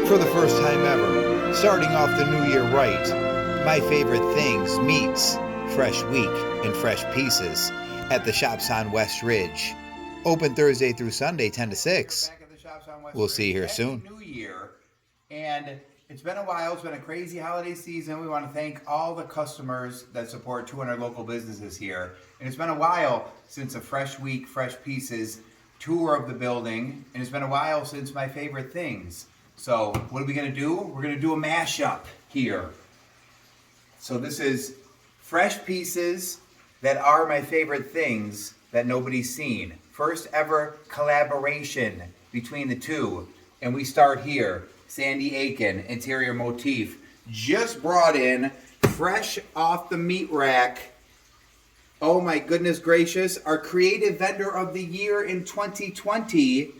For the first time ever, starting off the new year right, My Favorite Things meets Fresh Week and Fresh Pieces at the Shops on West Ridge. Open Thursday through Sunday, 10 to 6. Back at the Shops on West We'll see you here Happy soon. New Year. And it's been a while. It's been a crazy holiday season. We want to thank all the customers that support 200 local businesses here. And it's been a while since a Fresh Week, Fresh Pieces tour of the building. And it's been a while since My Favorite Things. So what are we going to do? We're going to do a mashup here. So this is Fresh Pieces that are my favorite things that nobody's seen. First ever collaboration between the two. And we start here. Sandy Aiken, interior motif. Just brought in, fresh off the meat rack. Oh my goodness gracious. Our creative vendor of the year in 2020.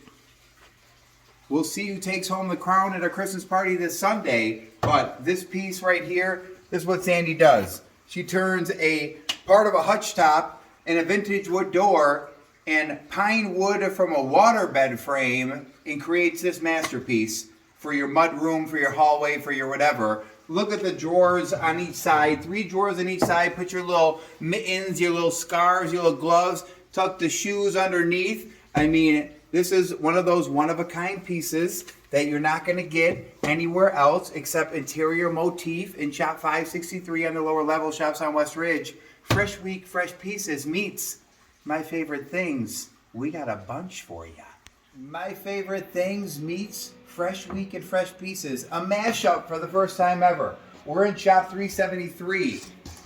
We'll see who takes home the crown at our Christmas party this Sunday. But this piece right here, this is what Sandy does. She turns a part of a hutch top and a vintage wood door and pine wood from a waterbed frame and creates this masterpiece for your mud room, for your hallway, for your whatever. Look at the drawers on each side. 3 drawers on each side. Put your little mittens, your little scarves, your little gloves. Tuck the shoes underneath. I mean, this is one of those one-of-a-kind pieces that you're not going to get anywhere else except interior motif in Shop 563 on the lower level, Shops on West Ridge. Fresh Week, Fresh Pieces meets My Favorite Things. We got a bunch for you. My Favorite Things meets Fresh Week and Fresh Pieces. A mashup for the first time ever. We're in Shop 373.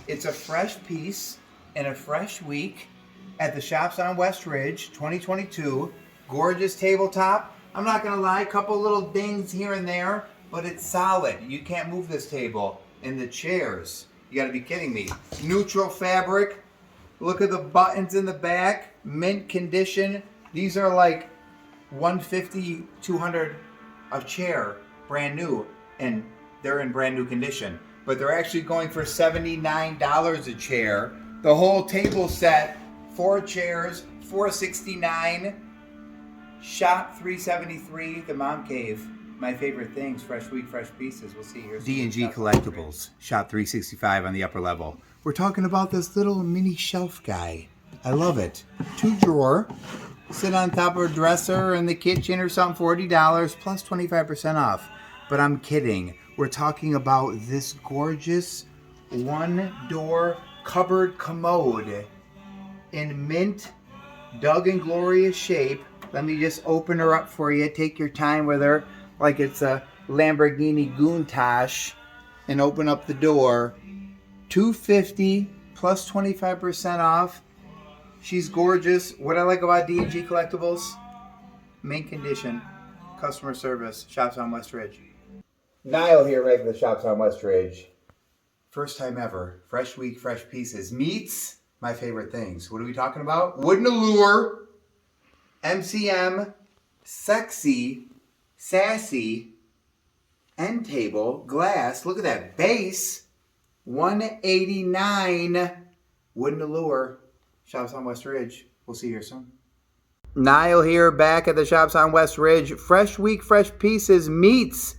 It's a fresh piece and a fresh week at the Shops on West Ridge 2022. Gorgeous tabletop. I'm not going to lie, a couple little dings here and there, but it's solid. You can't move this table. And the chairs, you got to be kidding me. Neutral fabric. Look at the buttons in the back. Mint condition. These are like $150, $200 a chair, brand new, and they're in brand new condition. But they're actually going for $79 a chair. The whole table set, 4 chairs, $469. Shop 373, the Mom Cave. My Favorite Things, Fresh Week, Fresh Pieces. We'll see you here. D&G Collectibles, Shop 365 on the upper level. We're talking about this little mini shelf guy. I love it. 2 drawer. Sit on top of a dresser in the kitchen or something, $40 plus 25% off. But I'm kidding. We're talking about this gorgeous 1-door cupboard commode in mint, Doug and Gloria's shape. Let me just open her up for you. Take your time with her like it's a Lamborghini Countach and open up the door. $250 plus 25% off. She's gorgeous. What I like about D&G Collectibles, mint condition, customer service, Shops on West Ridge. Niall here, right at the Shops on West Ridge. First time ever, Fresh Week, Fresh Pieces meets My Favorite Things. What are we talking about? Wooden allure, MCM, sexy, sassy, end table, glass. Look at that base, $189. Wooden allure. Shops on West Ridge. We'll see you here soon. Niall here, back at the Shops on West Ridge. Fresh Week, Fresh Pieces meets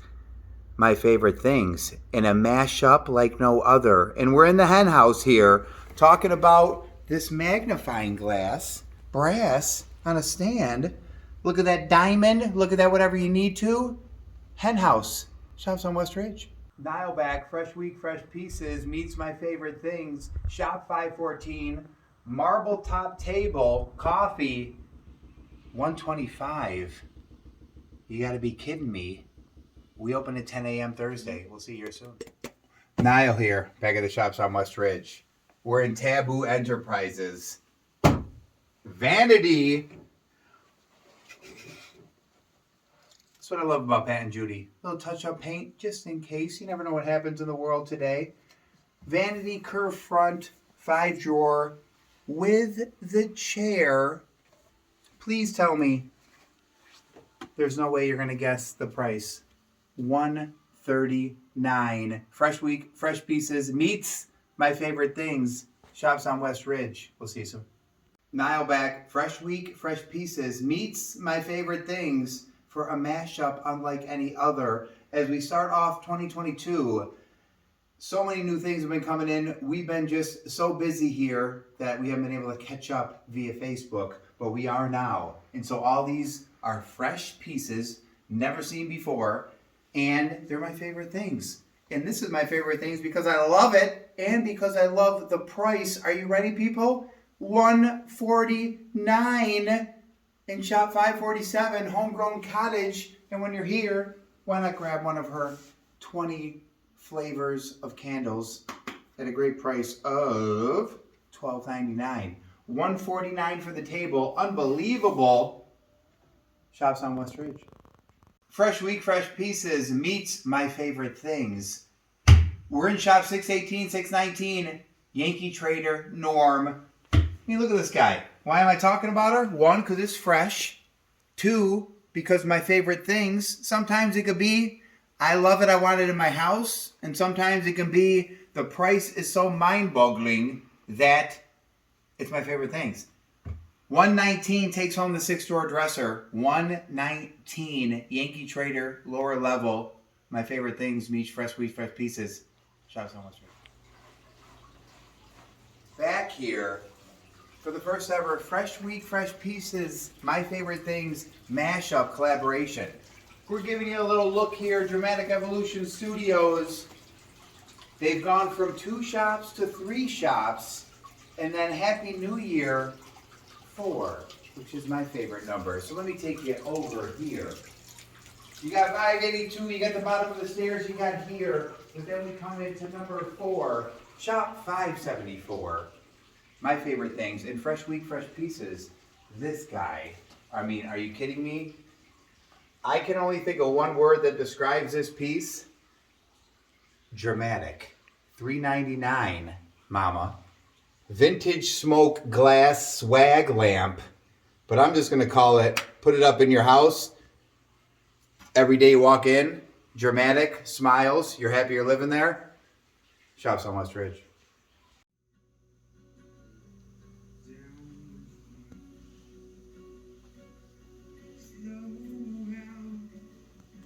My Favorite Things in a mashup like no other. And we're in the hen house here talking about this magnifying glass, brass on a stand. Look at that diamond. Look at that whatever you need to. Hen house. Shops on West Ridge. Niall back. Fresh Week, Fresh Pieces meets My Favorite Things. Shop 514. Marble top table, coffee, $125. You gotta be kidding me. We open at 10 a.m. Thursday. We'll see you here soon. Niall here, back at the Shops on West Ridge. We're in Taboo Enterprises. Vanity. That's what I love about Pat and Judy. A little touch-up paint, just in case. You never know what happens in the world today. Vanity curved front, 5-drawer. With the chair, please tell me there's no way you're going to guess the price. $139. Fresh Week, Fresh Pieces meets My Favorite Things. Shops on West Ridge. We'll see you soon. Niall back. Fresh Week, Fresh Pieces meets My Favorite Things for for a mashup unlike any other. As we start off 2022, so many new things have been coming in. We've been just so busy here that we haven't been able to catch up via Facebook, but we are now. And so all these are fresh pieces, never seen before, and they're my favorite things. And this is my favorite things because I love it and because I love the price. Are you ready, people? $149 in shop 547, Homegrown Cottage. And when you're here, why not grab one of her 20 flavors of candles at a great price of $12.99. $149 for the table. Unbelievable. Shops on West Ridge. Fresh week, fresh pieces meets my favorite things. We're in shop 618, 619. Yankee Trader, Norm. I mean, look at this guy. Why am I talking about her? One, because it's fresh. Two, because my favorite things. Sometimes it could be, I love it, I want it in my house. And sometimes it can be, the price is so mind-boggling that it's my favorite things. $119 takes home the 6-drawer dresser. $119 Yankee Trader, lower level. My favorite things meets fresh week, fresh pieces. Shout out so much. Back here for the first ever Fresh Week, Fresh Pieces, My Favorite Things mashup collaboration. We're giving you a little look here. Dramatic Evolution Studios. They've gone from 2 shops to 3 shops. And then Happy New Year 4, which is my favorite number. So let me take you over here. You got 582, you got the bottom of the stairs, you got here. But then we come into number 4, shop 574. My favorite things. In Fresh Week, Fresh Pieces, this guy. I mean, are you kidding me? I can only think of one word that describes this piece. Dramatic. $3.99, mama. Vintage smoke glass swag lamp. But I'm just going to call it, put it up in your house. Every day you walk in, dramatic, smiles, you're happy you're living there. Shops on West Ridge.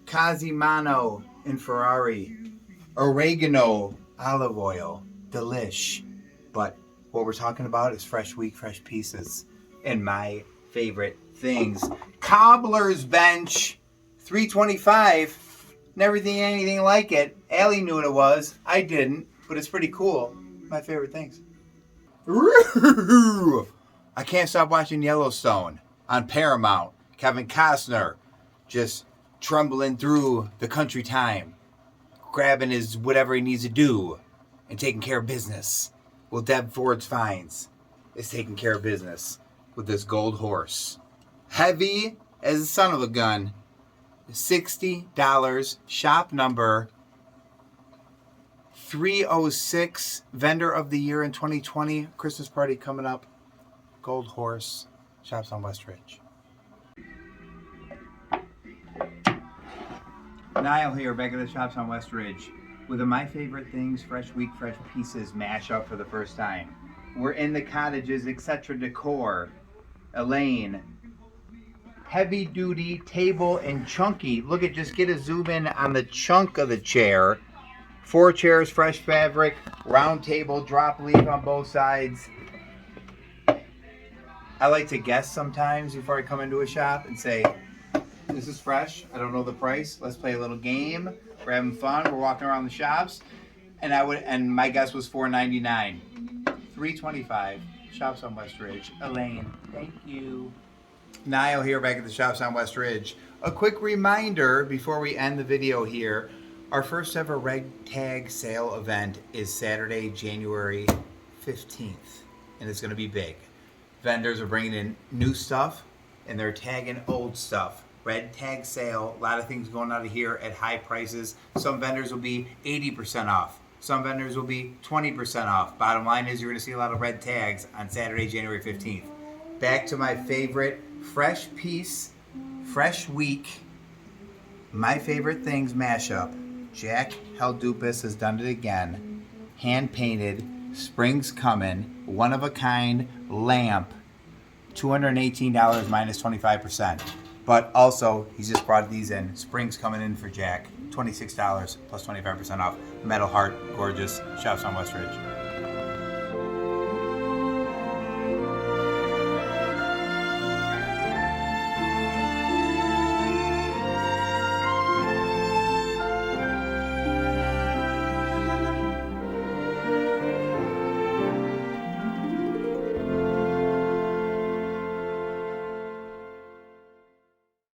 Casimano in Ferrari. Oregano olive oil. Delish. But what we're talking about is Fresh Week, Fresh Pieces. And my favorite things. Cobbler's Bench. $3.25. Never seen anything like it. Allie knew what it was. I didn't. But it's pretty cool. My favorite things. I can't stop watching Yellowstone on Paramount. Kevin Costner just trundling through the country time, grabbing his whatever he needs to do, and taking care of business. Well, Deb Ford's Finds is taking care of business with this gold horse. Heavy as the son of a gun. $60. Shop number 306. Vendor of the Year in 2020. Christmas party coming up. Gold horse. Shops on West Ridge. Niall here, back at the Shops on West Ridge with a My Favorite Things Fresh Week, Fresh Pieces mashup for the first time. We're in the Cottages, etc. Decor. Elaine. Heavy duty table and chunky. Look at, just get a zoom in on the chunk of the chair. 4 chairs, fresh fabric, round table, drop leaf on both sides. I like to guess sometimes before I come into a shop and say, this is fresh. I don't know the price. Let's play a little game. We're having fun. We're walking around the shops. And my guess was $4.99. $3.25. Shops on West Ridge. Elaine, thank you. Niall here, back at the Shops on West Ridge. A quick reminder before we end the video here. Our first ever Reg Tag sale event is Saturday, January 15th. And it's going to be big. Vendors are bringing in new stuff and they're tagging old stuff. Red tag sale, a lot of things going out of here at high prices. Some vendors will be 80% off. Some vendors will be 20% off. Bottom line is you're going to see a lot of red tags on Saturday, January 15th. Back to my favorite fresh piece, fresh week, My Favorite Things mashup. Jack Heldupas has done it again. Hand painted, spring's coming, one of a kind lamp. $218 minus 25%. But also, he's just brought these in. Spring's coming in for Jack. $26 plus 25% off. Metal Heart, gorgeous. Shops on West Ridge.